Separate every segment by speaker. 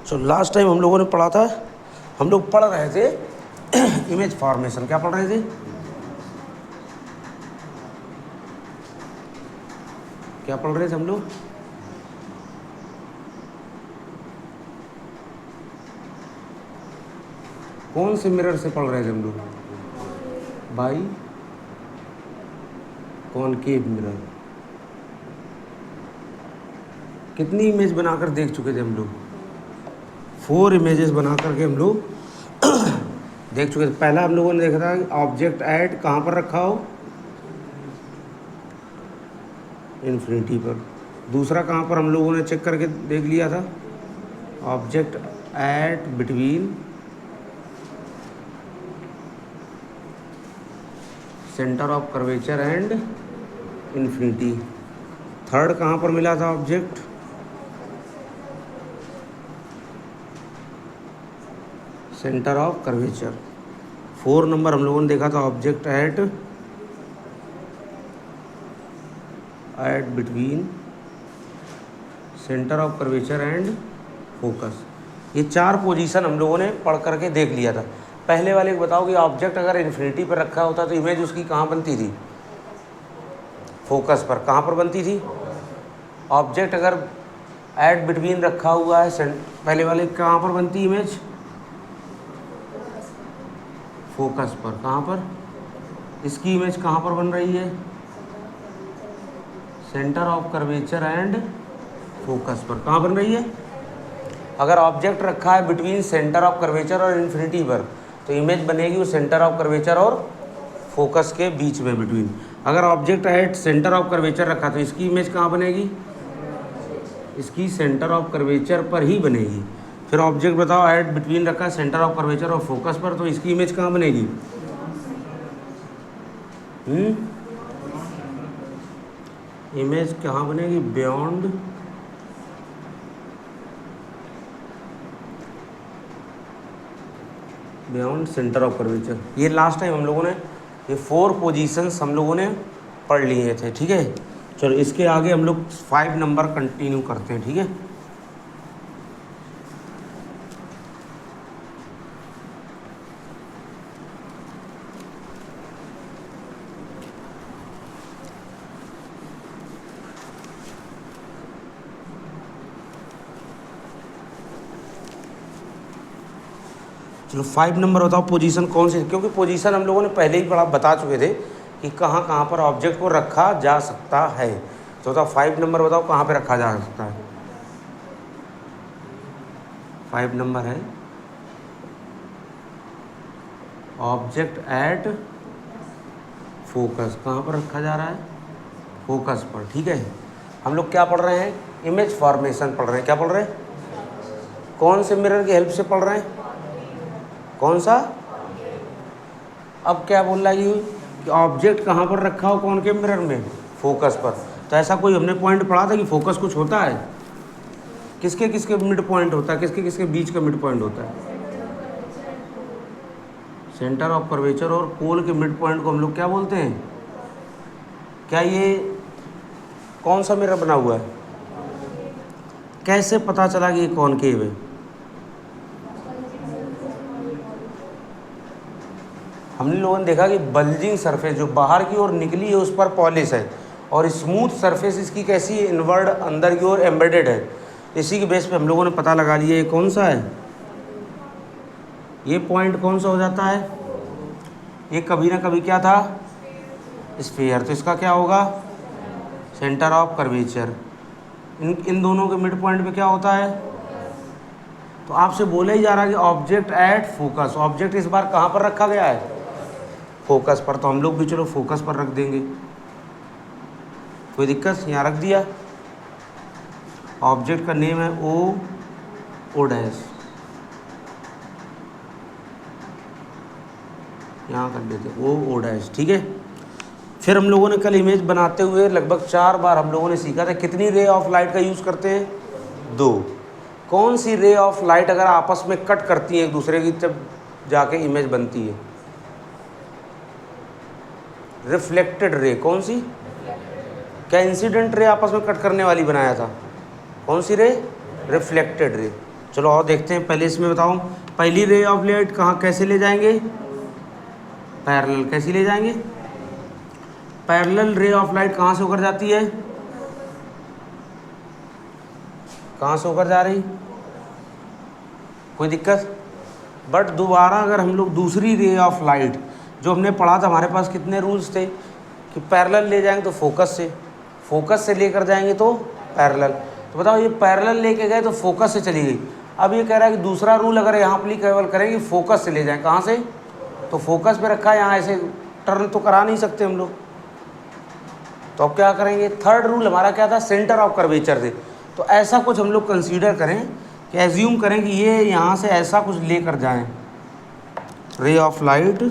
Speaker 1: So last time हम लोगों ने पढ़ा था, हम लोग पढ़ रहे थे इमेज फॉर्मेशन। क्या पढ़ रहे थे? क्या पढ़ रहे थे हम लोग? कौन से मिरर से पढ़ रहे थे हम लोग? By concave mirror. कितनी इमेज बनाकर देख चुके थे हम लोग? 4 इमेजेस बना करके हम लोग देख चुके थे। पहला हम लोगों ने देखा था ऑब्जेक्ट ऐड कहाँ पर रखा हो, इन्फिनिटी पर। दूसरा कहाँ पर हम लोगों ने चेक करके देख लिया था, object at between centre of curvature and infinity. Third कहाँ पर मिला था object, centre of curvature. 4 number हम लोगों ने देखा था object at between centre of curvature and focus. ये 4 पोजीशन हम लोगों ने पढ़ करके देख लिया था। पहले वाले को बताओ कि ऑब्जेक्ट अगर इन्फिनिटी पर रखा होता तो इमेज उसकी कहाँ बनती थी? फोकस पर। कहाँ पर बनती थी? ऑब्जेक्ट अगर ऐट बिटवीन रखा हुआ है पहले वाले कहाँ पर बनती इमेज? फोकस पर। कहाँ पर? इसकी इमेज कहाँ पर बन रही है? Centre of curvature and focus पर। कहाँ बन रही है? अगर ऑब्जेक्ट रखा है बिटवीन सेंटर ऑफ कर्वेचर और इन्फिनिटी पर तो इमेज बनेगी वो सेंटर ऑफ कर्वेचर और फोकस के बीच में, बिटवीन। अगर object at centre of curvature रखा तो इसकी इमेज कहाँ बनेगी? इसकी सेंटर ऑफ कर्वेचर पर ही बनेगी। फिर ऑब्जेक्ट बताओ एट बिटवीन रखा है सेंटर ऑफ कर्वेचर और फोकस पर, तो इसकी इमेज कहाँ बनेगी? इमेज कहाँ बनेगी? Beyond centre of curvature. ये लास्ट टाइम हम लोगों ने ये 4 पोजीशंस हम लोगों ने पढ़ लिए थे, ठीक है। चलो इसके आगे हम लोग 5 नंबर कंटिन्यू करते हैं, ठीक है। चलो 5 नंबर बताओ पोजीशन कौन सी, क्योंकि पोजीशन हम लोगों ने पहले ही बता चुके थे कि कहाँ कहाँ पर ऑब्जेक्ट को रखा जा सकता है। तो बताओ 5 नंबर बताओ कहाँ पे रखा जा सकता है? 5 नंबर है ऑब्जेक्ट एट फोकस। कहाँ पर रखा जा रहा है? फोकस पर, ठीक है। हम लोग क्या पढ़ रहे हैं? इमेज फॉर्मेशन पढ़ रहे हैं। क्या पढ़ रहे हैं? कौन से मिरर की हेल्प से पढ़ रहे हैं? कौन सा? अब क्या बोल रहा है कि ऑब्जेक्ट कहाँ पर रखा हो कौन के मिरर में? फोकस पर। तो ऐसा कोई हमने पॉइंट पढ़ा था कि फोकस कुछ होता है? किसके किसके मिड पॉइंट होता है? किसके किसके बीच का मिड पॉइंट होता है? सेंटर ऑफ कर्वेचर और पोल के मिड पॉइंट को हम लोग क्या बोलते हैं? क्या ये कौन सा मिरर बना हुआ है? कैसे पता चला कि ये कॉनकेव है? हमने लोगों ने देखा कि बल्जिंग सरफेस जो बाहर की ओर निकली है उस पर पॉलिश है, और स्मूथ सरफेस इसकी कैसी है? इनवर्ड, अंदर की ओर एम्बेडेड है। इसी के बेस पे हम लोगों ने पता लगा लिया ये कौन सा है। ये पॉइंट कौन सा हो जाता है? ये कभी ना कभी क्या था? स्फीयर। तो इसका क्या होगा? Centre of curvature. इन दोनों के मिड पॉइंट पे क्या होता है? तो आपसे बोला ही जा रहा है कि ऑब्जेक्ट एट फोकस। ऑब्जेक्ट इस बार कहाँ पर रखा गया है? फोकस पर। तो हम लोग भी चलो फोकस पर रख देंगे, कोई दिक्कत? यहाँ रख दिया। ऑब्जेक्ट का नेम है ओ डैश, यहाँ कर लेते ओ डैश, ठीक है। फिर हम लोगों ने कल इमेज बनाते हुए लगभग 4 बार हम लोगों ने सीखा था कितनी रे ऑफ लाइट का यूज़ करते हैं? 2। कौन सी रे ऑफ लाइट अगर आपस में कट करती है एक दूसरे की तब जाके इमेज बनती है? Reflected ray. कौन सी? क्या इंसिडेंट रे आपस में कट करने वाली बनाया था? कौन सी रे? Reflected ray. चलो और देखते हैं, पहले इसमें बताओ, पहली रे ऑफ लाइट कहाँ कैसे ले जाएंगे, पैरेलल। कैसे ले जाएंगे, पैरेलल रे ऑफ लाइट कहाँ से होकर जाती है, कहाँ से होकर जा रही, कोई दिक्कत। बट दोबारा अगर हम लोग दूसरी रे ऑफ लाइट जो हमने पढ़ा था, हमारे पास कितने रूल्स थे कि पैरेलल ले जाएंगे तो फोकस से लेकर जाएंगे तो पैरेलल। तो बताओ ये पैरेलल लेके गए तो फोकस से चली गई। अब ये कह रहा है कि दूसरा रूल अगर यहाँ अप्लीकेबल करेंगे फोकस से ले जाएं, कहाँ से, तो फोकस पे रखा है, यहाँ ऐसे टर्न तो करा नहीं सकते हम लोग, तो अब क्या करेंगे। थर्ड रूल हमारा क्या था, सेंटर ऑफ कर्वेचर से। तो ऐसा कुछ हम लोग कंसीडर करें कि एज्यूम करें कि ये यहाँ से ऐसा कुछ लेकर जाएं, रे ऑफ लाइट,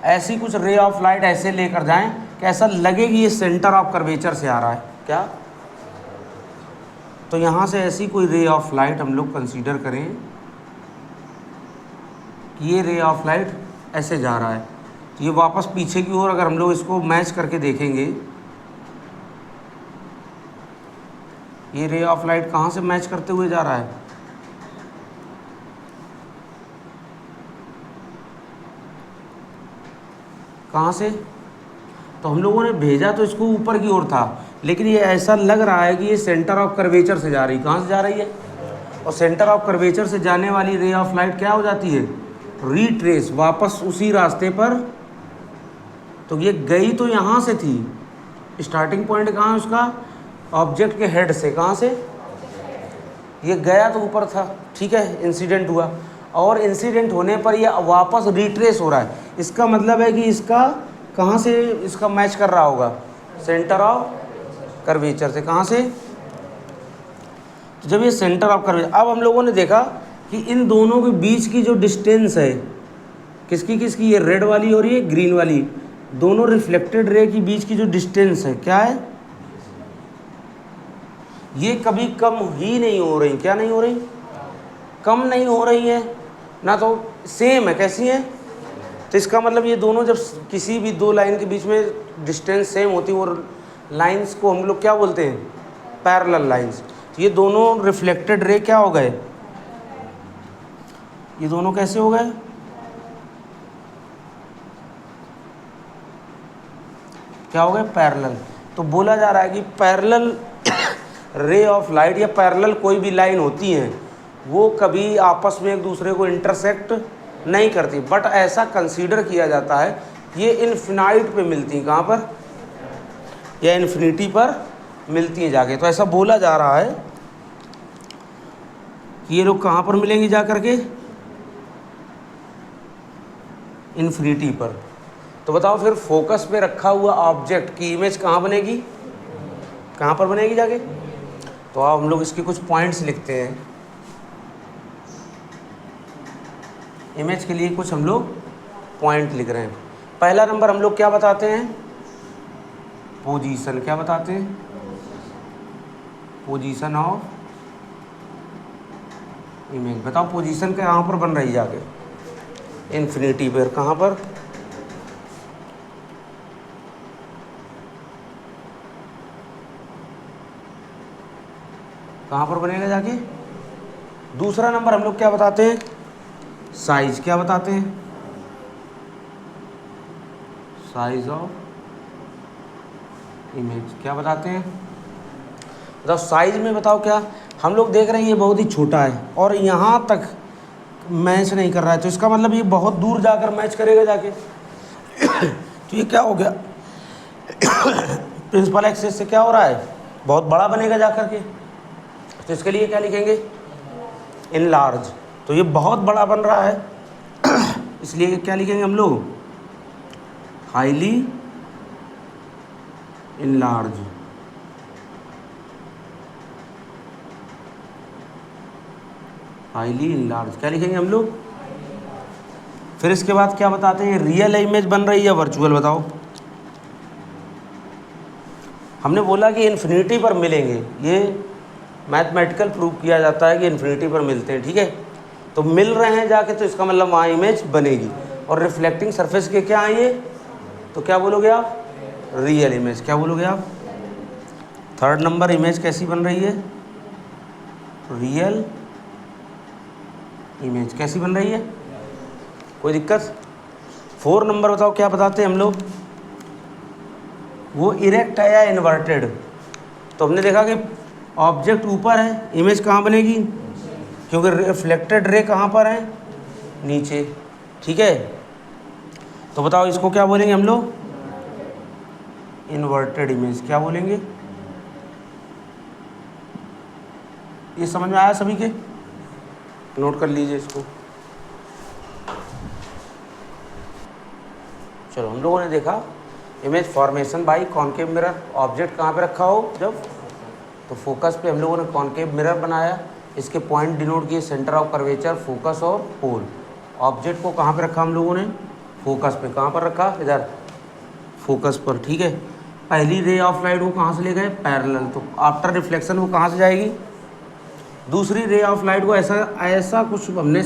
Speaker 1: ऐसी कुछ रे ऑफ लाइट ऐसे लेकर जाएं कि ऐसा लगे कि ये सेंटर ऑफ कर्वेचर से आ रहा है, क्या। तो यहाँ से ऐसी कोई रे ऑफ लाइट हम लोग कंसीडर करें कि ये रे ऑफ लाइट ऐसे जा रहा है, तो ये वापस पीछे की ओर अगर हम लोग इसको मैच करके देखेंगे, ये रे ऑफ लाइट कहाँ से मैच करते हुए जा रहा है, कहाँ से। तो हम लोगों ने भेजा तो इसको ऊपर की ओर था, लेकिन ये ऐसा लग रहा है कि ये सेंटर ऑफ कर्वेचर से जा रही, कहाँ से जा रही है, और सेंटर ऑफ कर्वेचर से जाने वाली रे ऑफ लाइट क्या हो जाती है, रीट्रेस, वापस उसी रास्ते पर। तो ये गई तो यहाँ से थी, स्टार्टिंग पॉइंट कहाँ है उसका, ऑब्जेक्ट के हेड से, कहाँ से, ये गया तो ऊपर था, ठीक है, इंसिडेंट हुआ, और इंसिडेंट होने पर ये वापस रिट्रेस हो रहा है। इसका मतलब है कि इसका कहाँ से इसका मैच कर रहा होगा, सेंटर ऑफ कर्वेचर से, कहाँ से। तो जब ये सेंटर ऑफ कर्वेचर, अब हम लोगों ने देखा कि इन दोनों के बीच की जो डिस्टेंस है, किसकी किसकी, ये रेड वाली और ये ग्रीन वाली, दोनों रिफ्लेक्टेड रे के बीच की जो डिस्टेंस है क्या है, ये कभी कम ही नहीं हो रही, क्या नहीं हो रही, कम नहीं हो रही है ना, तो सेम है, कैसी है। तो इसका मतलब ये दोनों जब किसी भी दो लाइन के बीच में डिस्टेंस सेम होती है, और लाइंस को हम लोग क्या बोलते हैं, पैरेलल लाइंस। तो ये दोनों रिफ्लेक्टेड रे क्या हो गए, ये दोनों कैसे हो गए, क्या हो गए, पैरेलल। तो बोला जा रहा है कि पैरेलल रे ऑफ लाइट या पैरेलल कोई भी लाइन होती हैं, वो कभी आपस में एक दूसरे को इंटरसेक्ट नहीं करती, बट ऐसा कंसीडर किया जाता है ये इन्फिनाइट पे मिलती हैं, कहाँ पर, या इन्फिनिटी पर मिलती हैं जाके। तो ऐसा बोला जा रहा है कि ये लोग कहाँ पर मिलेंगी जा करके, इन्फिनिटी पर। तो बताओ फिर फोकस पे रखा हुआ ऑब्जेक्ट की इमेज कहाँ बनेगी, कहाँ पर बनेगी जाके। तो अब हम लोग इसके कुछ पॉइंट्स लिखते हैं, इमेज के लिए कुछ हम लोग पॉइंट लिख रहे हैं। पहला नंबर हम लोग क्या बताते हैं, पोजीशन, क्या बताते हैं, पोजीशन ऑफ इमेज। बताओ पोजीशन कहाँ पर बन रही जाके, इन्फिनिटी पर, कहाँ पर, कहाँ पर बनेगा जाके। दूसरा नंबर हम लोग क्या बताते हैं, साइज, क्या बताते हैं, साइज ऑफ इमेज, क्या बताते हैं। बताओ साइज में बताओ क्या, हम लोग देख रहे हैं ये बहुत ही छोटा है और यहाँ तक मैच नहीं कर रहा है, तो इसका मतलब ये बहुत दूर जाकर मैच करेगा जाके। तो ये क्या हो गया, प्रिंसिपल एक्सिस से क्या हो रहा है, बहुत बड़ा बनेगा जाकर के। तो इसके लिए क्या लिखेंगे, इनलार्ज। तो ये बहुत बड़ा बन रहा है, इसलिए क्या लिखेंगे हम लोग, हाईली इनलार्ज। हाईली इनलार्ज क्या लिखेंगे हम लोग। फिर इसके बाद क्या बताते हैं, रियल इमेज बन रही है वर्चुअल, बताओ। हमने बोला कि इन्फिनिटी पर मिलेंगे, ये मैथमेटिकल प्रूव किया जाता है कि इन्फिनिटी पर मिलते हैं, ठीक है। तो मिल रहे हैं जाके, तो इसका मतलब वहाँ इमेज बनेगी। और रिफ्लेक्टिंग सरफेस के क्या है ये, तो क्या बोलोगे आप, रियल इमेज, क्या बोलोगे आप। थर्ड नंबर, इमेज कैसी बन रही है, रियल इमेज कैसी बन रही है, कोई दिक्कत। 4 नंबर बताओ क्या बताते हैं हम लोग, वो इरेक्ट है या इन्वर्टेड। तो हमने देखा कि ऑब्जेक्ट ऊपर है, इमेज कहाँ बनेगी, क्योंकि रिफ्लेक्टेड रे कहाँ पर है, नीचे। ठीक है, तो बताओ इसको क्या बोलेंगे हम लोग, इन्वर्टेड इमेज। क्या बोलेंगे, ये समझ में आया सभी के, नोट कर लीजिए इसको। चलो, हम लोगों ने देखा image formation by concave mirror. Object कहाँ पे रखा हो जब, तो फोकस पे हम लोगों ने कॉनकेव मिरर बनाया, इसके पॉइंट डिनोट किए, सेंटर ऑफ कर्वेचर, फोकस और पोल। ऑब्जेक्ट को कहाँ पे रखा हम लोगों ने, फोकस पे। कहाँ पर रखा, इधर फोकस पर। ठीक है, पहली रे ऑफ लाइट वो कहाँ से ले गए, पैरेलल, तो आफ्टर रिफ्लेक्शन वो कहाँ से जाएगी, दूसरी रे ऑफ लाइट को ऐसा कुछ हमने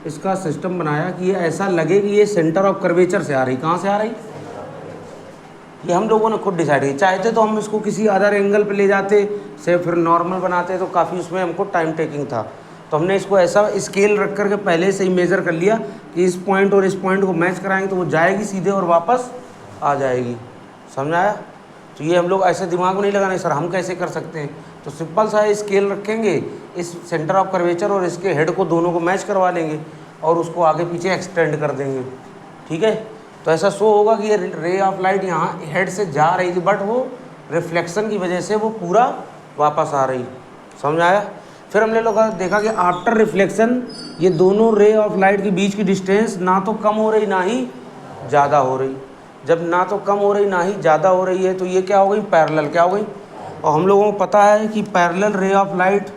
Speaker 1: इसका सिस्टम बनाया कि ये ऐसा लगे कि ये सेंटर ऑफ कर्वेचर से आ रही। कहाँ से आ रही, ये हम लोगों ने खुद डिसाइड किया। चाहते तो हम इसको किसी अदर एंगल पे ले जाते से, फिर नॉर्मल बनाते, तो काफ़ी उसमें हमको टाइम टेकिंग था। तो हमने इसको ऐसा स्केल रख करके पहले से ही मेज़र कर लिया कि इस पॉइंट और इस पॉइंट को मैच कराएंगे तो वो जाएगी सीधे और वापस आ जाएगी। समझ आया। तो ये हम लोग ऐसे दिमाग में नहीं लगाने सर हम कैसे कर सकते हैं, तो सिंपल सा स्केल रखेंगे, इस सेंटर ऑफ कर्वेचर और इसके हेड को दोनों को मैच करवा लेंगे और उसको आगे पीछे एक्सटेंड कर देंगे। ठीक है, तो ऐसा शो होगा कि ये रे ऑफ लाइट यहाँ हेड से जा रही थी, बट वो रिफ्लेक्शन की वजह से वो पूरा वापस आ रही। समझ आया। फिर हमने लोग देखा कि आफ्टर रिफ्लेक्शन ये दोनों रे ऑफ लाइट के बीच की डिस्टेंस ना तो कम हो रही ना ही ज़्यादा हो रही। जब ना तो कम हो रही ना ही ज़्यादा हो रही है तो ये क्या हो गई, पैरेलल। क्या हो गई, और हम लोगों को पता है कि parallel ray of light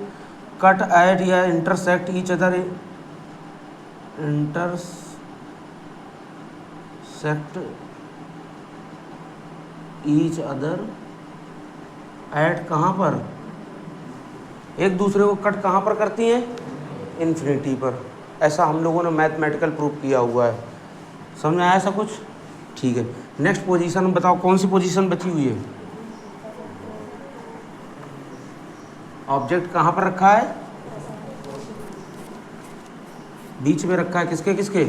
Speaker 1: cut at या intersect each other, intersect each other at कहाँ पर, एक दूसरे को कट कहाँ पर करती हैं, इन्फिनिटी पर। ऐसा हम लोगों ने मैथमेटिकल प्रूफ किया हुआ है। समझ में आया ऐसा कुछ। ठीक है, नेक्स्ट पोजीशन बताओ, कौन सी पोजीशन बची हुई है, ऑब्जेक्ट कहाँ पर रखा है, बीच में रखा है, किसके किसके,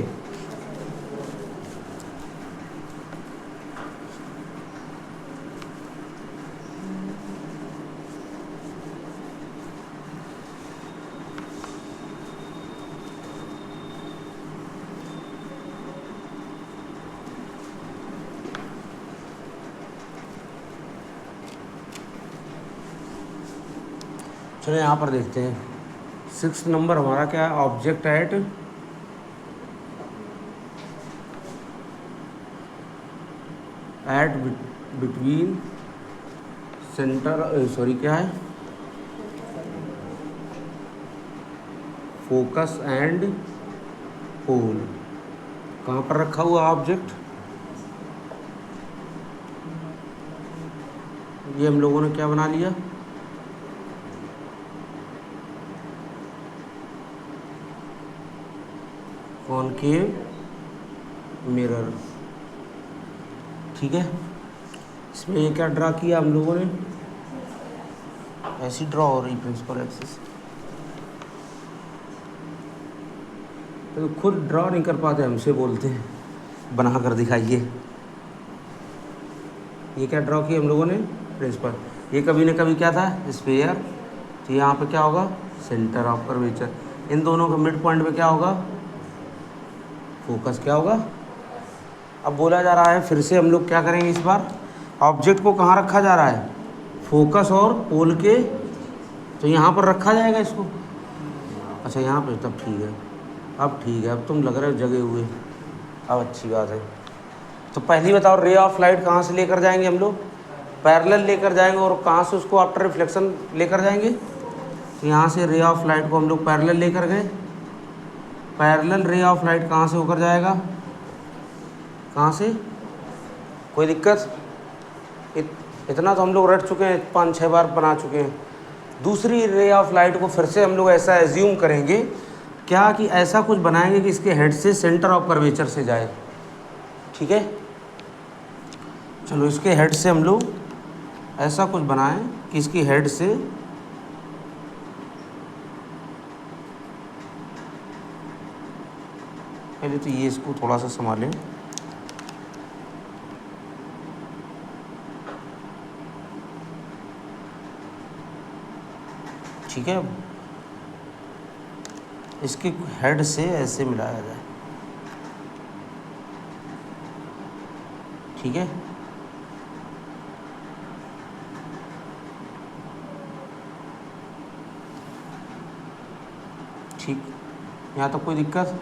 Speaker 1: चलो यहाँ पर देखते हैं 6 नंबर हमारा क्या है, object at between centre, sorry क्या है, फोकस एंड पोल। कहाँ पर रखा हुआ ऑब्जेक्ट, ये हम लोगों ने क्या बना लिया, कॉनकेव मिरर। ठीक है, इसमें ये क्या ड्रा किया हम लोगों ने, ऐसी ड्रा हो रही प्रिंसिपल एक्सिस, तो खुद ड्रा नहीं कर पाते, हमसे बोलते हैं बना कर दिखाइए। ये क्या ड्रा किया हम लोगों ने, प्रिंसिपल। ये कभी न कभी क्या था, स्फीयर। तो यहाँ पे क्या होगा, सेंटर ऑफ कर्वेचर। इन दोनों का मिड पॉइंट पे क्या होगा, फोकस। क्या होगा, अब बोला जा रहा है फिर से हम लोग क्या करेंगे इस बार, ऑब्जेक्ट को कहाँ रखा जा रहा है, फोकस और पोल के, तो यहाँ पर रखा जाएगा इसको। अच्छा यहाँ पे, तब ठीक है, अब ठीक है, अब तुम लग रहे हो जगे हुए, अब अच्छी बात है। तो पहली बताओ, रे ऑफ लाइट कहाँ से लेकर जाएंगे हम लोग, पैरेलल लेकर जाएंगे, और कहाँ से उसको आफ्टर रिफ्लेक्शन लेकर जाएंगे। तो यहाँ से रे ऑफ लाइट को हम लोग पैरेलल लेकर गए, पैरेलल रे ऑफ लाइट कहाँ से होकर जाएगा, कहाँ से, कोई दिक्कत। इतना तो हम लोग रट चुके हैं, 5-6 बार बना चुके हैं। दूसरी रे ऑफ लाइट को फिर से हम लोग ऐसा एज्यूम करेंगे क्या, कि ऐसा कुछ बनाएंगे कि इसके हेड से सेंटर ऑफ कर्वेचर से जाए। ठीक है, चलो इसके हेड से हम लोग ऐसा कुछ बनाएं कि इसकी हेड से पहले तो ये इसको थोड़ा सा संभालें। ठीक है, इसके हेड से ऐसे मिलाया जाए। ठीक है, ठीक, यहाँ तक कोई दिक्कत?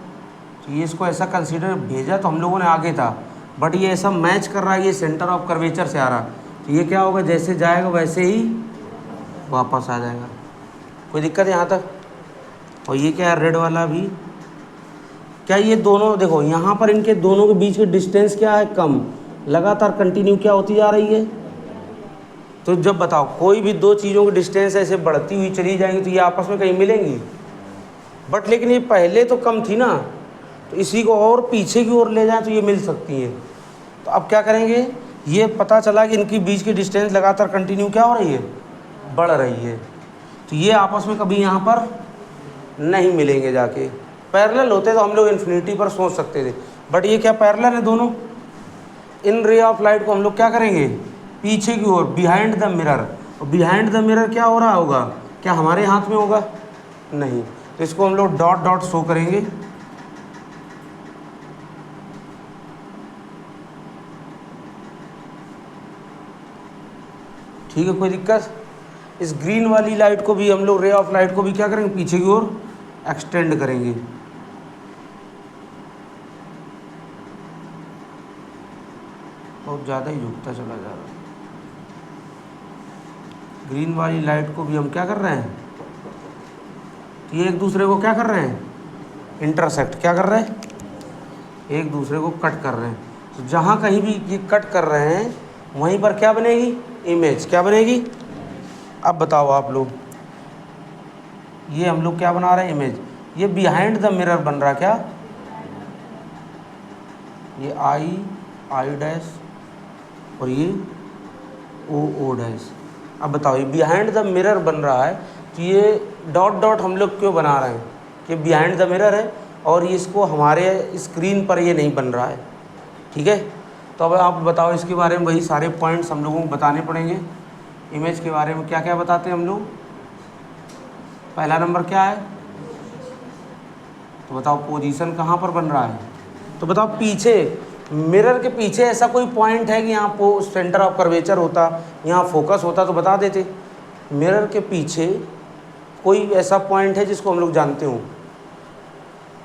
Speaker 1: तो ये इसको ऐसा कंसीडर भेजा तो हम लोगों ने आगे था, बट ये ऐसा मैच कर रहा है, ये सेंटर ऑफ कर्वेचर से आ रहा, तो ये क्या होगा, जैसे जाएगा वैसे ही वापस आ जाएगा। कोई दिक्कत है यहाँ तक? और ये क्या है, रेड वाला भी, क्या ये दोनों देखो यहाँ पर इनके दोनों के बीच की डिस्टेंस क्या है, कम, लगातार कंटिन्यू क्या होती जा रही है। तो जब बताओ कोई भी दो चीज़ों की डिस्टेंस ऐसे बढ़ती हुई चली जाएंगी तो ये आपस में कहीं मिलेंगी, बट लेकिन ये पहले तो कम थी ना, तो इसी को और पीछे की ओर ले जाएं तो ये मिल सकती है। तो अब क्या करेंगे, ये पता चला कि इनकी बीच की डिस्टेंस लगातार कंटिन्यू क्या हो रही है, बढ़ रही है, तो ये आपस में कभी यहाँ पर नहीं मिलेंगे। जाके पैरेलल होते तो हम लोग इन्फिनिटी पर सोच सकते थे, बट ये क्या पैरेलल है दोनों। इन रे ऑफ लाइट को हम लोग क्या करेंगे, पीछे की ओर, बिहाइंड द मिरर। और बिहाइंड द मिरर क्या हो रहा होगा, क्या हमारे हाथ में होगा, नहीं, तो इसको हम लोग डॉट डॉट शो करेंगे। ठीक है, कोई दिक्कत? इस ग्रीन वाली लाइट को भी हम लोग, रे ऑफ लाइट को भी क्या करेंगे, पीछे की ओर एक्सटेंड करेंगे। बहुत ज़्यादा ही झुकता चला जा रहा है। ग्रीन वाली लाइट को भी हम क्या कर रहे हैं, ये एक दूसरे को क्या कर रहे हैं, इंटरसेक्ट क्या कर रहे हैं, एक दूसरे को कट कर रहे हैं। तो जहाँ कहीं भी ये कट कर रहे हैं वहीं पर क्या बनेगी, इमेज क्या बनेगी। अब बताओ आप लोग, ये हम लोग क्या बना रहे हैं, इमेज, ये बिहाइंड द मिरर बन रहा क्या, ये आई डैश और ये ओ डैश। अब बताओ ये बिहाइंड द मिरर बन रहा है, तो ये डॉट डॉट हम लोग क्यों बना रहे हैं, कि बिहाइंड द मिरर है और इसको हमारे स्क्रीन पर ये नहीं बन रहा है। ठीक है, तो अब आप बताओ इसके बारे में, वही सारे पॉइंट्स हम लोगों को बताने पड़ेंगे। इमेज के बारे में क्या क्या बताते हैं हम लोग, पहला नंबर क्या है, तो बताओ पोजीशन कहाँ पर बन रहा है, तो बताओ पीछे, मिरर के पीछे ऐसा कोई पॉइंट है कि यहाँ सेंटर ऑफ कर्वेचर होता, यहाँ फोकस होता तो बता देते। मिरर के पीछे कोई ऐसा पॉइंट है जिसको हम लोग जानते हो,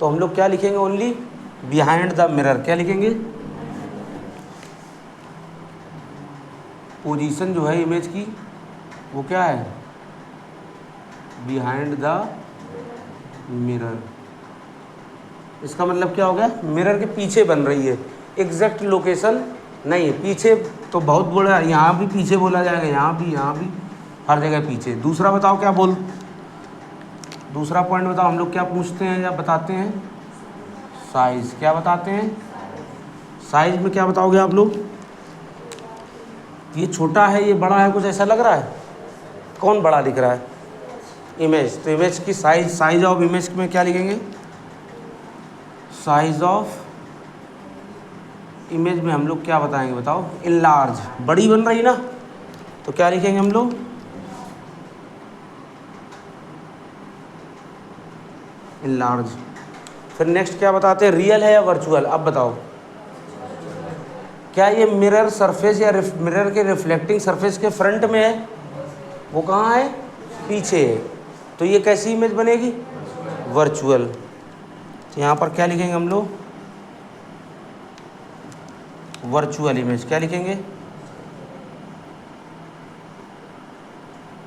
Speaker 1: तो हम लोग क्या लिखेंगे, ओनली बिहाइंड द मिरर। क्या लिखेंगे, पोजीशन जो है इमेज की वो क्या है, बिहाइंड द मिरर। इसका मतलब क्या हो गया, मिरर के पीछे बन रही है, एग्जैक्ट लोकेशन नहीं है, पीछे तो बहुत बोला, यहाँ भी पीछे बोला जाएगा, यहाँ भी, हर जगह पीछे। दूसरा बताओ क्या बोल, दूसरा पॉइंट बताओ, हम लोग क्या पूछते हैं या बताते हैं, साइज़। क्या बताते हैं, साइज़ में क्या बताओगे आप लोग, ये छोटा है, ये बड़ा है, कुछ ऐसा लग रहा है, कौन बड़ा दिख रहा है, इमेज। तो इमेज की साइज ऑफ इमेज में क्या लिखेंगे, साइज ऑफ इमेज में हम लोग क्या बताएंगे, बताओ, इनलार्ज, बड़ी बन रही ना, तो क्या लिखेंगे हम लोग, इनलार्ज। फिर नेक्स्ट क्या बताते हैं, रियल है या वर्चुअल। अब बताओ, क्या ये मिरर सरफेस या मिरर के रिफ्लेक्टिंग सरफेस के फ्रंट में है, वो कहाँ है, पीछे है, तो ये कैसी इमेज बनेगी, वर्चुअल। तो यहाँ पर क्या लिखेंगे हम लोग, वर्चुअल इमेज। क्या लिखेंगे,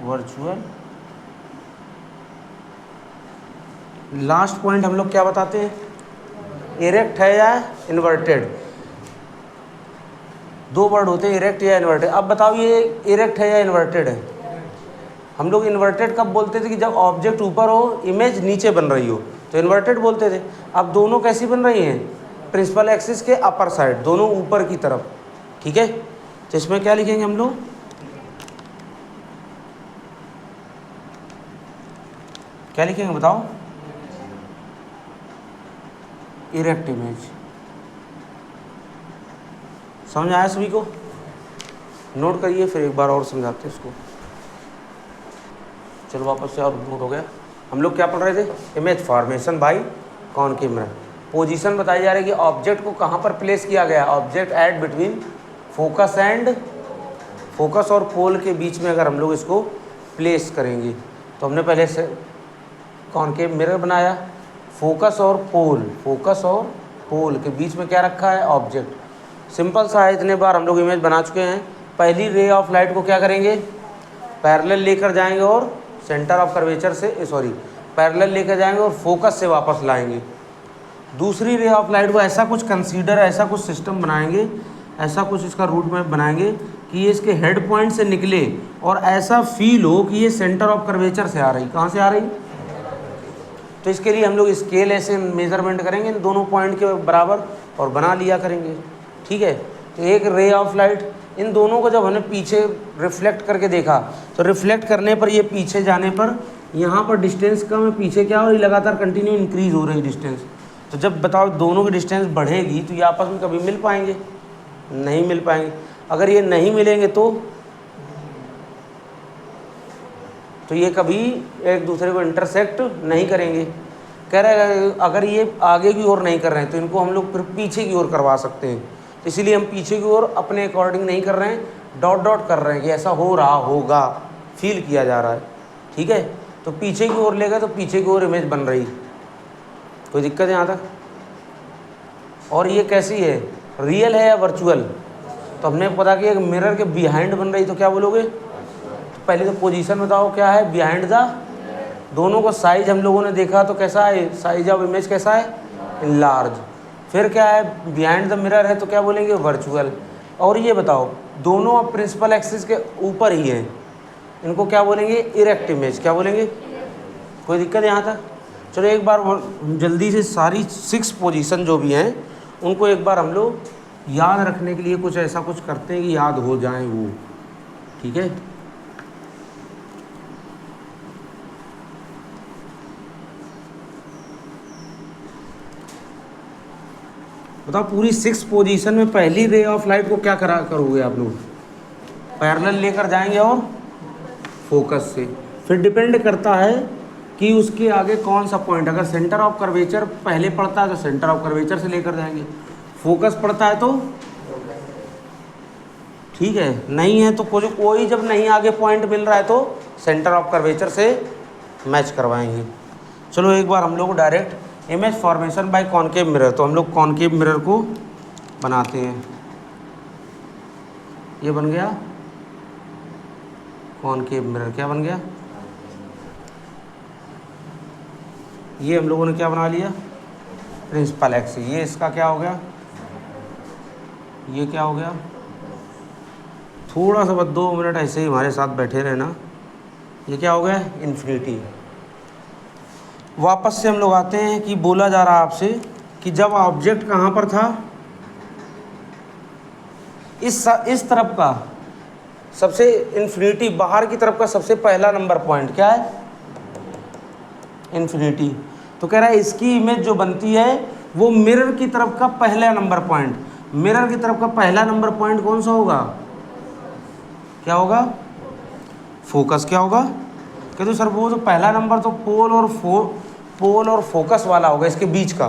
Speaker 1: वर्चुअल। लास्ट पॉइंट हम लोग क्या बताते हैं, इरेक्ट है या इन्वर्टेड। दो वर्ड होते हैं, इरेक्ट या इन्वर्टेड। अब बताओ ये इरेक्ट है या इन्वर्टेड है। हम लोग इन्वर्टेड कब बोलते थे, कि जब ऑब्जेक्ट ऊपर हो, इमेज नीचे बन रही हो, तो इन्वर्टेड बोलते थे। अब दोनों कैसी बन रही हैं, प्रिंसिपल एक्सिस के अपर साइड, दोनों ऊपर की तरफ। ठीक है, तो इसमें क्या लिखेंगे हम लोग, क्या लिखेंगे बताओ, इरेक्ट इमेज। समझ आया सभी को? नोट करिए, फिर एक बार और समझाते हैं इसको। चलो वापस से, और नोट हो गया। हम लोग क्या पढ़ रहे थे? Image formation by concave mirror. Position बताई जा रही है कि ऑब्जेक्ट को कहाँ पर प्लेस किया गया। ऑब्जेक्ट एट बिटवीन फोकस और पोल के बीच में अगर हम लोग इसको प्लेस करेंगे, तो हमने पहले से कॉनकेव मिरर बनाया, फोकस और पोल के बीच में क्या रखा है? ऑब्जेक्ट। सिंपल सा है, इतने बार हम लोग इमेज बना चुके हैं। पहली रे ऑफ लाइट को क्या करेंगे? पैरेलल लेकर जाएंगे और सेंटर ऑफ कर्वेचर से पैरेलल लेकर जाएंगे और फोकस से वापस लाएंगे। दूसरी रे ऑफ लाइट को ऐसा कुछ ऐसा कुछ सिस्टम बनाएंगे, ऐसा कुछ इसका रूट मैप बनाएंगे कि ये इसके हेड पॉइंट से निकले और ऐसा फील हो कि ये सेंटर ऑफ कर्वेचर से आ रही। कहाँ से आ रही? तो इसके लिए हम लोग स्केल ऐसे मेजरमेंट करेंगे इन दोनों पॉइंट के बराबर और बना लिया करेंगे। ठीक है, तो एक रे ऑफ लाइट, इन दोनों को जब हमने पीछे रिफ्लेक्ट करके देखा, तो रिफ्लेक्ट करने पर ये पीछे जाने पर यहाँ पर डिस्टेंस कम है, पीछे क्या हो रही? लगातार कंटिन्यू इंक्रीज हो रही डिस्टेंस। तो जब बताओ दोनों की डिस्टेंस बढ़ेगी तो ये आपस में कभी मिल पाएंगे? नहीं मिल पाएंगे। अगर ये नहीं मिलेंगे तो ये कभी एक दूसरे को इंटरसेक्ट नहीं करेंगे। कह रहे हैं अगर ये आगे की ओर नहीं कर रहे हैं तो इनको हम लोग फिर पीछे की ओर करवा सकते हैं। तो इसीलिए हम पीछे की ओर अपने अकॉर्डिंग नहीं कर रहे हैं, डॉट डॉट कर रहे हैं कि ऐसा हो रहा होगा, फील किया जा रहा है। ठीक है, तो पीछे की ओर ले गए तो पीछे की ओर इमेज बन रही। कोई दिक्कत है यहाँ तक? और ये कैसी है? रियल है या वर्चुअल? तो हमने पता कि एक मिरर के बिहाइंड बन रही, तो क्या बोलोगे? तो पहले तो पोजीशन बताओ क्या है? Behind the. दोनों को साइज हम लोगों ने देखा तो कैसा है? साइज ऑफ इमेज कैसा है? लार्ज। फिर क्या है? बिहाइंड द मिरर है तो क्या बोलेंगे? वर्चुअल। और ये बताओ दोनों अब प्रिंसिपल एक्सिस के ऊपर ही हैं, इनको क्या बोलेंगे? Erect image. क्या बोलेंगे? कोई दिक्कत है यहाँ तक? चलो एक बार जल्दी से सारी 6 पोजीशन जो भी हैं उनको एक बार हम लोग याद रखने के लिए कुछ ऐसा कुछ करते हैं कि याद हो जाए वो। ठीक है, बताओ पूरी 6 पोजीशन में पहली रे ऑफ लाइट को क्या करोगे आप लोग? पैरेलल लेकर जाएंगे और फोकस से। फिर डिपेंड करता है कि उसके आगे कौन सा पॉइंट, अगर सेंटर ऑफ कर्वेचर पहले पड़ता है तो सेंटर ऑफ कर्वेचर से लेकर जाएंगे, फोकस पड़ता है तो ठीक है, नहीं है तो कोई जब नहीं आगे पॉइंट मिल रहा है तो सेंटर ऑफ कर्वेचर से मैच करवाएंगे। चलो एक बार हम लोग direct image formation by concave mirror, तो हम लोग कॉनकेव मिरर को बनाते हैं। ये बन गया कॉनकेव मिरर। क्या बन गया? ये हम लोगों ने क्या बना लिया? Principal axis. ये इसका क्या हो गया? ये क्या हो गया? थोड़ा सा बस 2 मिनट ऐसे ही हमारे साथ बैठे रहना। ये क्या हो गया? इन्फिनिटी। वापस से हम लोग आते हैं कि बोला जा रहा आपसे कि जब ऑब्जेक्ट कहाँ पर था? इस तरफ का सबसे इन्फिनिटी, बाहर की तरफ का सबसे पहला नंबर पॉइंट क्या है? इन्फिनिटी। तो कह रहा है इसकी इमेज जो बनती है वो मिरर की तरफ का पहला नंबर पॉइंट, मिरर की तरफ का पहला नंबर पॉइंट कौन सा होगा? क्या होगा? फोकस। क्या होगा? कहते तो सर वो तो पहला नंबर तो पोल और फोकस वाला होगा, इसके बीच का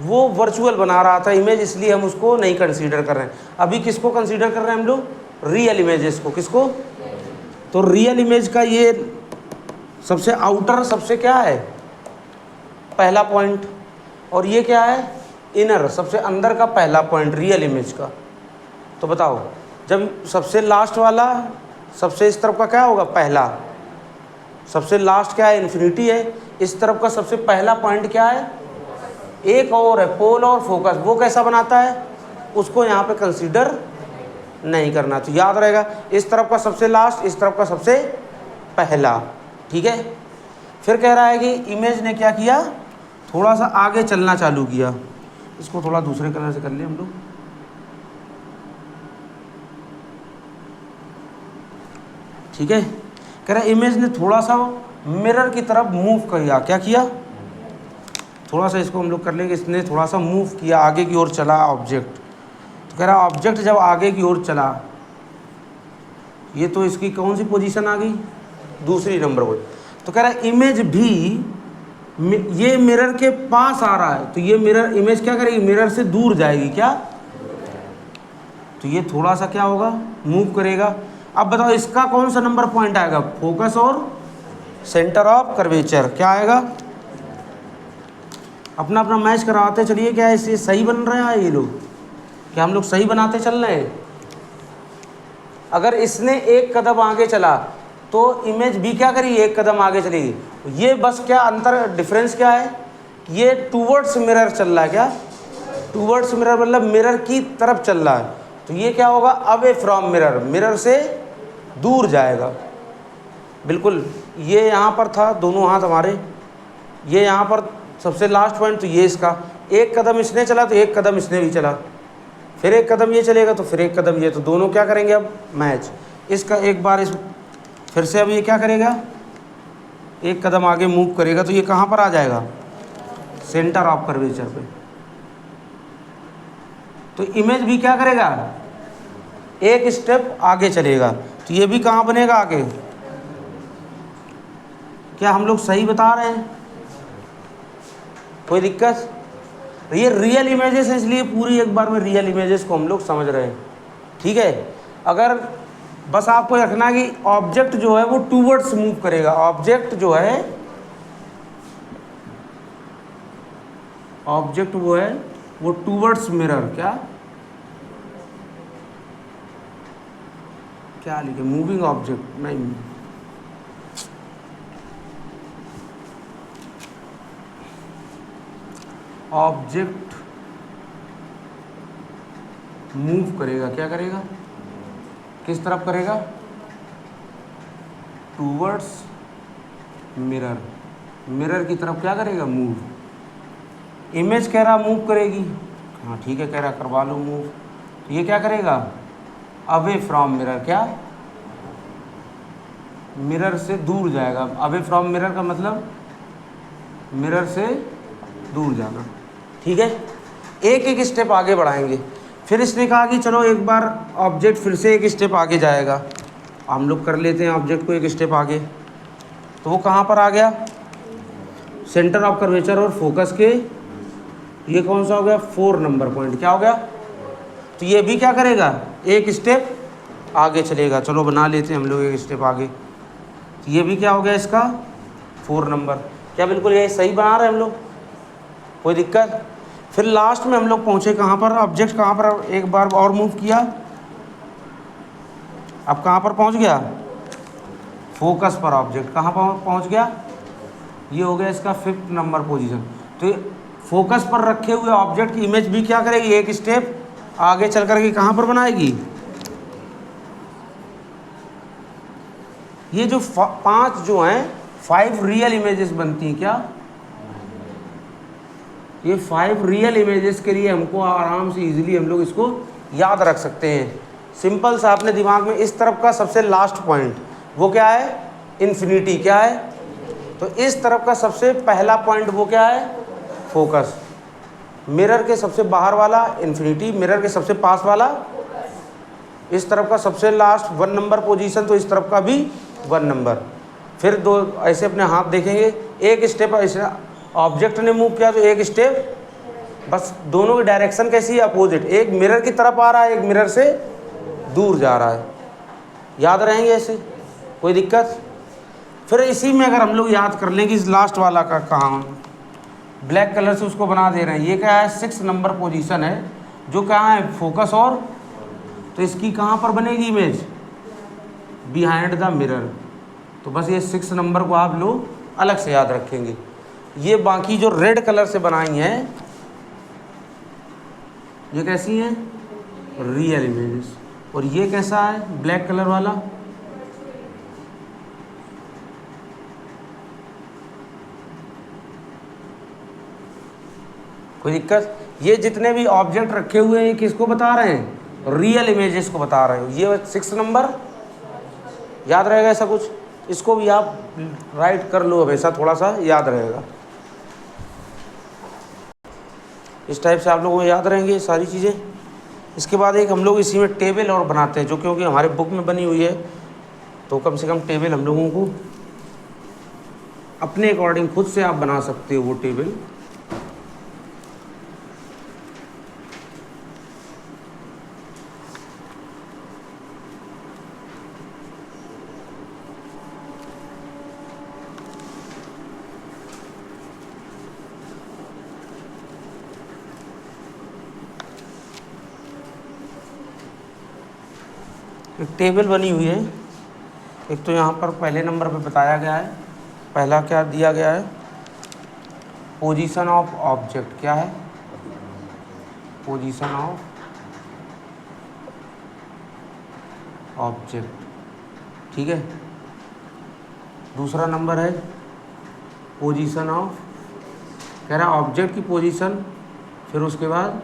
Speaker 1: वो वर्चुअल बना रहा था इमेज, इसलिए हम उसको नहीं कंसीडर कर रहे हैं। अभी किसको कंसीडर कर रहे हैं हम लोग? रियल इमेजेस को। किसको? तो रियल इमेज का ये सबसे आउटर, सबसे क्या है? पहला पॉइंट। और ये क्या है? इनर, सबसे अंदर का पहला पॉइंट रियल इमेज का। तो बताओ जब सबसे लास्ट वाला, सबसे इस तरफ का क्या होगा? पहला। सबसे लास्ट क्या है? इन्फिनिटी है। इस तरफ का सबसे पहला पॉइंट क्या है? एक और है, पोल और फोकस। वो कैसा बनाता है? उसको यहाँ पे कंसीडर नहीं करना। तो याद रहेगा, इस तरफ का सबसे लास्ट, इस तरफ का सबसे पहला। ठीक है, फिर कह रहा है कि इमेज ने क्या किया? थोड़ा सा आगे चलना चालू किया। इसको थोड़ा दूसरे कलर से कर ले हम लोग। ठीक है, कह रहा है इमेज ने थोड़ा सा मिरर की तरफ मूव किया। क्या किया? थोड़ा सा इसको हम लोग कर लेंगे। इसने थोड़ा सा मूव किया, आगे की ओर चला ऑब्जेक्ट, तो कह रहा ऑब्जेक्ट जब आगे की ओर चला, ये तो इसकी कौन सी पोजीशन आ गई, दूसरी नंबर पर। तो कह रहा है इमेज भी ये मिरर के पास आ रहा है, तो ये मिरर इमेज क्या करेगी, मिरर से दूर जाएगी क्या, तो ये थोड़ा सा क्या होगा, मूव करेगा। अब बताओ इसका कौन सा नंबर पॉइंट आएगा, फोकस और सेंटर ऑफ कर्वेचर क्या आएगा। अपना अपना मैच करवाते चलिए, क्या इससे सही बन रहा है ये लोग, क्या हम लोग सही बनाते चल रहे हैं। अगर इसने एक कदम आगे चला तो इमेज भी क्या करी, एक कदम आगे चलेगी। ये बस क्या अंतर डिफरेंस क्या है, ये टूवर्ड्स मिरर चल रहा है, क्या टूवर्ड्स मिरर मतलब मिरर की तरफ चल रहा है, तो ये क्या होगा, अवे फ्रॉम मिरर, मिरर से दूर जाएगा। बिल्कुल ये यहाँ पर था, दोनों हाथ हमारे, ये यहाँ पर सबसे लास्ट पॉइंट, तो ये इसका एक कदम इसने चला तो एक कदम इसने भी चला, फिर एक कदम ये चलेगा तो फिर एक कदम ये, तो दोनों क्या करेंगे अब मैच। इसका एक बार इस फिर से अब ये क्या करेगा, एक कदम आगे मूव करेगा, तो ये कहाँ पर आ जाएगा, सेंटर ऑफ कर्वेचर पे। तो इमेज भी क्या करेगा, एक स्टेप आगे चलेगा, तो ये भी कहाँ बनेगा आगे। क्या हम लोग सही बता रहे हैं, कोई दिक्कत। ये रियल इमेजेस है, इसलिए पूरी एक बार में रियल इमेजेस को हम लोग समझ रहे हैं, ठीक है। अगर बस आपको रखना कि ऑब्जेक्ट जो है वो टूवर्ड्स मूव करेगा, ऑब्जेक्ट जो है, ऑब्जेक्ट वो है वो टूवर्ड्स मिरर, क्या लिखे, मूविंग ऑब्जेक्ट नहीं, ऑब्जेक्ट मूव करेगा, क्या करेगा, किस तरफ करेगा, टूवर्ड्स मिरर, मिरर की तरफ क्या करेगा, मूव। इमेज कह रहा मूव करेगी, हाँ ठीक है, कह रहा करवा लो मूव, तो ये क्या करेगा, अवे फ्रॉम मिरर, क्या मिरर से दूर जाएगा। अवे फ्रॉम मिरर का मतलब मिरर से दूर जाना, ठीक है। एक एक स्टेप आगे बढ़ाएंगे। फिर इसने कहा कि चलो एक बार ऑब्जेक्ट फिर से एक स्टेप आगे जाएगा, हम लोग कर लेते हैं ऑब्जेक्ट को एक स्टेप आगे, तो वो कहाँ पर आ गया, सेंटर ऑफ कर्वेचर और फोकस के, ये कौन सा हो गया, 4 नंबर पॉइंट, क्या हो गया। तो ये भी क्या करेगा, एक स्टेप आगे चलेगा। चलो बना लेते हैं हम लोग एक स्टेप आगे, तो ये भी क्या हो गया इसका 4 नंबर। क्या बिल्कुल ये सही बना रहे हैं हम लोग, कोई दिक्कत। फिर लास्ट में हम लोग पहुँचे कहाँ पर, ऑब्जेक्ट कहाँ पर एक बार और मूव किया, अब कहाँ पर पहुँच गया, फोकस पर। ऑब्जेक्ट कहाँ पर पहुँच गया, ये हो गया इसका 5th नंबर पोजीशन। तो फोकस पर रखे हुए ऑब्जेक्ट की इमेज भी क्या करेगी, एक स्टेप आगे चल करके कहाँ पर बनाएगी। ये जो 5 जो हैं 5 रियल इमेजेस बनती हैं, क्या ये 5 रियल इमेजेस के लिए हमको आराम से इजीली हम लोग इसको याद रख सकते हैं। सिंपल सा अपने दिमाग में इस तरफ का सबसे लास्ट पॉइंट वो क्या है, इन्फिनिटी, क्या है, तो इस तरफ का सबसे पहला पॉइंट वो क्या है, फोकस। मिरर के सबसे बाहर वाला इन्फिनिटी, मिरर के सबसे पास वाला, इस तरफ का सबसे लास्ट 1 नंबर पोजीशन, तो इस तरफ का भी 1 नंबर। फिर दो ऐसे अपने हाथ देखेंगे, एक स्टेप ऐसे ऑब्जेक्ट ने मूव किया तो एक स्टेप, बस दोनों की डायरेक्शन कैसी है, अपोजिट, एक मिरर की तरफ आ रहा है, एक मिरर से दूर जा रहा है। याद रहेंगे ऐसे, कोई दिक्कत। फिर इसी में अगर हम लोग याद कर लें कि इस लास्ट वाला का कहाँ, ब्लैक कलर से उसको बना दे रहे हैं, ये क्या है 6 नंबर पोजीशन है, जो कहाँ है, फोकस और, तो इसकी कहाँ पर बनेगी इमेज, बिहाइंड द मिरर। तो बस ये 6 नंबर को आप लोग अलग से याद रखेंगे। ये बाकी जो रेड कलर से बनाई हैं ये कैसी हैं, रियल इमेजेस, और ये कैसा है ब्लैक कलर वाला, कोई दिक्कत। ये जितने भी ऑब्जेक्ट रखे हुए हैं किसको बता रहे हैं, रियल इमेजेस को बता रहे हैं। ये 6 नंबर याद रहेगा ऐसा कुछ, इसको भी आप राइट कर लो हमेशा, थोड़ा सा याद रहेगा। इस टाइप से आप लोगों को याद रहेंगे ये सारी चीज़ें। इसके बाद एक हम लोग इसी में टेबल और बनाते हैं, जो क्योंकि हमारे बुक में बनी हुई है, तो कम से कम टेबल हम लोगों को अपने अकॉर्डिंग खुद से आप बना सकते हो वो टेबल। एक टेबल बनी हुई है। एक तो यहाँ पर पहले नंबर पे बताया गया है, पहला क्या दिया गया है, पोजीशन ऑफ ऑब्जेक्ट। क्या है? पोजीशन ऑफ ऑब्जेक्ट, ठीक है। दूसरा नंबर है पोजीशन ऑफ, कह रहा है ऑब्जेक्ट की पोजीशन, फिर उसके बाद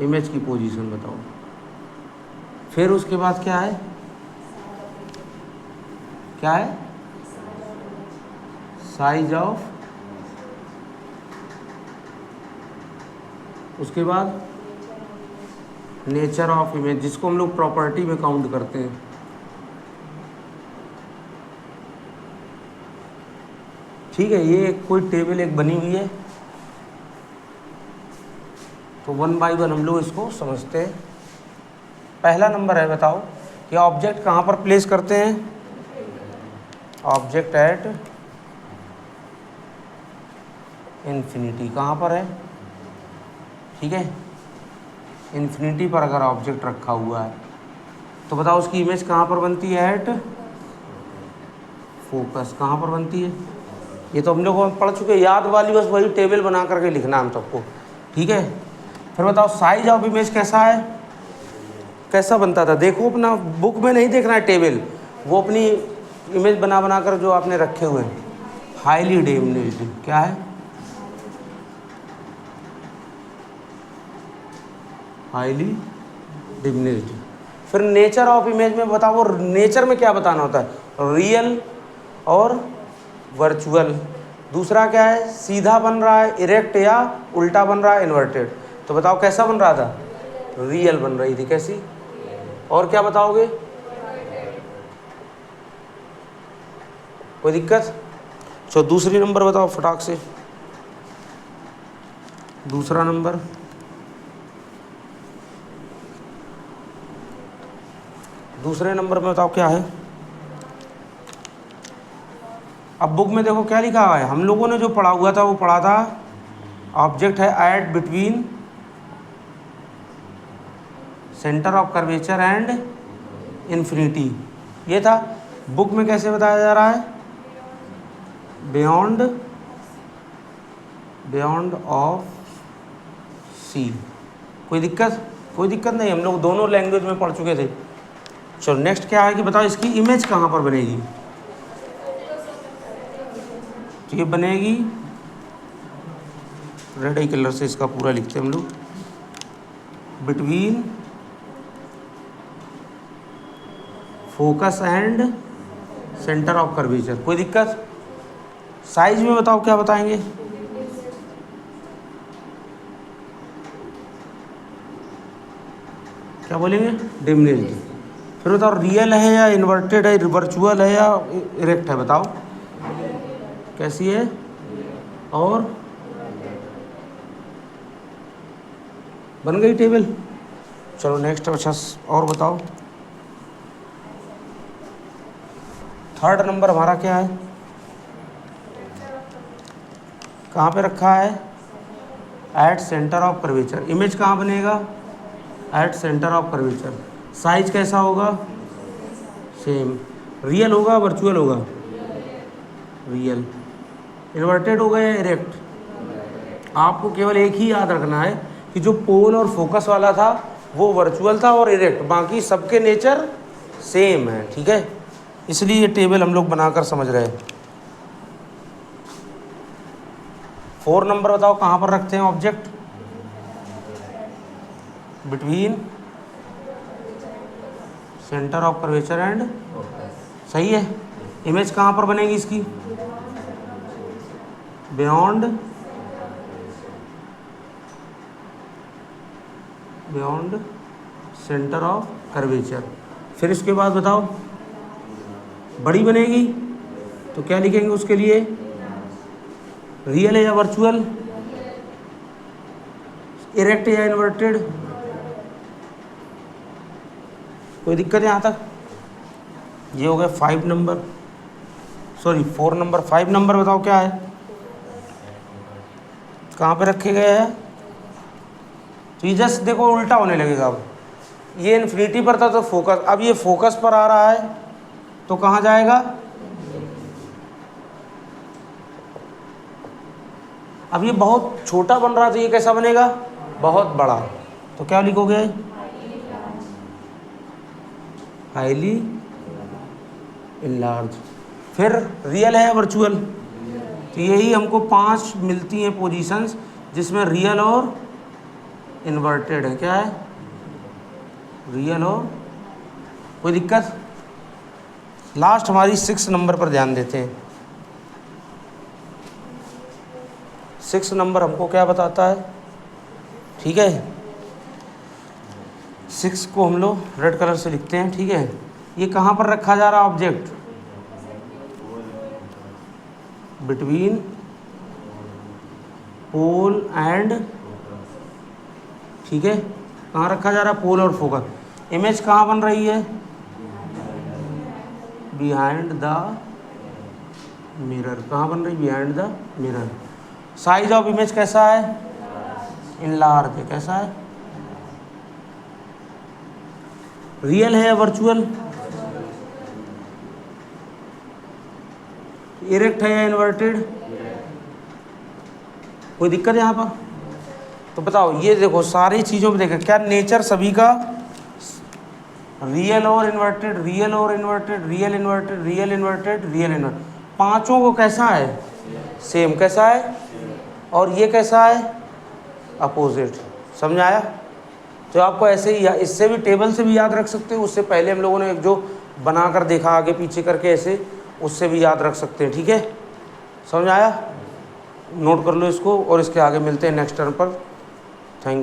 Speaker 1: इमेज की पोजीशन बताओ। फिर उसके बाद क्या है, क्या है, साइज ऑफ, उसके बाद नेचर ऑफ इमेज, जिसको हम लोग प्रॉपर्टी में काउंट करते हैं। ठीक है, ये कोई टेबल एक बनी हुई है, तो 1 बाय 1 हम लोग इसको समझते हैं। पहला नंबर है, बताओ कि ऑब्जेक्ट कहाँ पर प्लेस करते हैं? Object at infinity. कहाँ पर है? ठीक है, इन्फिनिटी पर अगर ऑब्जेक्ट रखा हुआ है तो बताओ उसकी इमेज कहाँ पर बनती है? At focus. कहाँ पर बनती है? ये तो हम लोग पढ़ चुके, याद वाली बस वही टेबल बना करके लिखना हम सबको, ठीक है। फिर बताओ साइज ऑफ इमेज कैसा है, कैसा बनता था? देखो अपना बुक में नहीं देखना है टेबल, वो अपनी इमेज बना बना कर जो आपने रखे हुए हैं। Highly diminished. क्या है? Highly diminished. फिर नेचर ऑफ इमेज में बताओ, वो नेचर में क्या बताना होता है? रियल और वर्चुअल। दूसरा क्या है? सीधा बन रहा है, इरेक्ट, या उल्टा बन रहा है, इन्वर्टेड। तो बताओ कैसा बन रहा था? रियल बन रही थी। कैसी? और क्या बताओगे? कोई दिक्कत? चलो दूसरी नंबर बताओ फटाक से। दूसरा नंबर, दूसरे नंबर में बताओ क्या है? अब बुक में देखो क्या लिखा हुआ है, हम लोगों ने जो पढ़ा हुआ था वो पढ़ा था ऑब्जेक्ट है at between centre of curvature and infinity, ये था। बुक में कैसे बताया जा रहा है? Beyond, beyond of C. कोई दिक्कत? कोई दिक्कत नहीं, हम लोग दोनों लैंग्वेज में पढ़ चुके थे। चलो नेक्स्ट क्या है कि बताओ इसकी इमेज कहाँ पर बनेगी? तो ये बनेगी, रेड आई कलर से इसका पूरा लिखते हैं हम लोग, between focus and centre of curvature. कोई दिक्कत? साइज में बताओ क्या बताएंगे? क्या बोलेंगे? डिमिनिश्ड। फिर बताओ रियल है या इन्वर्टेड है, वर्चुअल है या इरेक्ट है? बताओ कैसी है? और बन गई टेबल। चलो नेक्स्ट, अच्छा और बताओ। थर्ड नंबर हमारा क्या है? कहाँ पे रखा है? At centre of curvature. Image कहाँ बनेगा? At centre of curvature. Size कैसा होगा? सेम। रियल होगा, वर्चुअल होगा? रियल। इन्वर्टेड होगा या इरेक्ट? आपको केवल एक ही याद रखना है कि जो पोल और फोकस वाला था वो वर्चुअल था और इरेक्ट, बाकी सबके नेचर सेम है, ठीक है। इसलिए ये टेबल हम लोग बनाकर समझ रहे हैं। 4 नंबर बताओ कहाँ पर रखते हैं object? Between centre of curvature and, सही है। इमेज कहाँ पर बनेगी इसकी? Beyond beyond centre of curvature. फिर इसके बाद बताओ बड़ी बनेगी तो क्या लिखेंगे उसके लिए, रियल है या वर्चुअल, इरेक्ट या इन्वर्टेड, कोई दिक्कत है यहाँ तक? ये हो गया 5 नंबर, सॉरी 4 नंबर। 5 नंबर बताओ क्या है, कहाँ पे रखे गए हैं? तो ये जस्ट देखो उल्टा होने लगेगा। अब ये इन्फिनिटी पर था तो फोकस, अब ये फोकस पर आ रहा है तो कहाँ जाएगा? अब ये बहुत छोटा बन रहा है तो ये कैसा बनेगा? बहुत बड़ा। तो क्या लिखोगे? Highly enlarge. फिर रियल है वर्चुअल? तो यही हमको 5 मिलती हैं पोजीशंस जिसमें रियल और इन्वर्टेड है। क्या है? रियल और, कोई दिक्कत? लास्ट हमारी 6 नंबर पर ध्यान देते हैं। 6 नंबर हमको क्या बताता है? ठीक है, 6 को हम लोग रेड कलर से लिखते हैं। ठीक है, ये कहाँ पर रखा जा रहा ऑब्जेक्ट? बिटवीन पोल एंड, ठीक है, कहाँ रखा जा रहा है? पोल और फोकस। इमेज कहाँ बन रही है? Behind the mirror. कहाँ बन रही? Behind the mirror. Size of image कैसा है? इनलार्ज है। कैसा है? रियल है या वर्चुअल? इरेक्ट है या इन्वर्टेड? कोई दिक्कत है यहाँ पर? तो बताओ, ये देखो सारी चीज़ों में देखो क्या नेचर सभी का रियल और इन्वर्टेड, रियल और inverted, real inverted, real inverted, real inverted, पांचों को कैसा है? सेम। कैसा है? और ये कैसा है? अपोजिट। समझ आया? तो आपको ऐसे ही, इससे भी टेबल से भी याद रख सकते हो, उससे पहले हम लोगों ने एक जो बना कर देखा आगे पीछे करके ऐसे, उससे भी याद रख सकते हैं। ठीक है, समझ आया? नोट कर लो इसको और इसके आगे मिलते हैं नेक्स्ट टर्म पर।